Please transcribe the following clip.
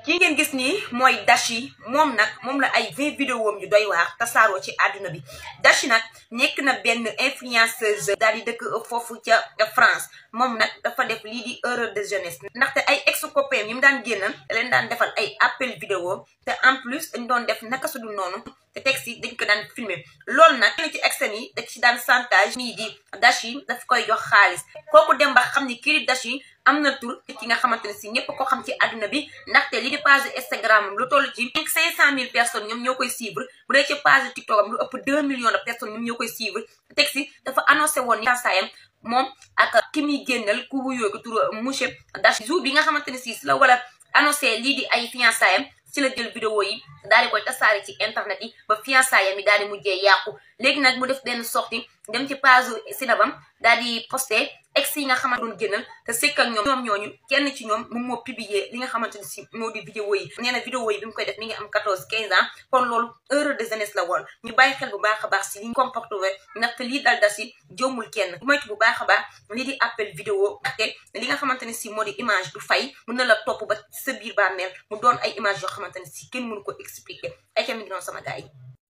ki ngeen gis nii mooy Dashi moom la ay 20 vidéo am yu doy waar tasaaroo ci àdduna bi Dashi nag nekk na benn influenceuse daal di dëkk foofu ca France moom nag dafa def lii di erreur de jeunesse ndaxte ay ex copain yi mu daan génnal da leen daan defal ay appel vidéo te en plus dañ doon def naka su dul noonu te teg si dañ ko daan filmer loolu nag ci exen yi da ci daan chantage nii di Dashi daf koy jox xaalis kooku dem ba xam ni kii di Dashi am na tur ki nga xamante ne si ñëpp ko xam ci àdduna bi ndaxte li di page Instagram lu toll ci 500 000 personnes ñoom ñoo koy suivre bu dee ci page TikTok am lu ëpp 2 millions de personnes ñoom ñoo koy suivre teg si dafa annoncé woon ni saayam moom ak ki muy génnal ku wuyoo ko tur monsieur Dashi jour bi nga xamante ne si la wala annoncé lii di ay fiançaayam ci la jël vidéo yi daal di koy tasaare ci internet yi ba fiançaayam yi daal di mujjee yàqu léegi nag mu def benn sortie dem ci page Sinabam daal di posté ex yi nga xamante doon génnal te sekk ak ñoom ñooñu kenn ci ñoom moom moo publier li nga xamante ne si moo di vidéo yi nee na vidéo yi bi mu koy def mi ngi am 14-15 ans kon loolu erreur de jeunesse la woon ñu bàyyi xel bu baax a baax si li ñu comporté ndaxte lii dal Dashi jommul kenn bu moytu bu baax a baax lii di appel vidéo ndaxte li nga xamante ne si moo di image du fay mën na la topp ba sa biir bàmmeel mu doon ay image yoo xamante ne si kenn mënu ko expliquer ay tamit noonu sama gars yi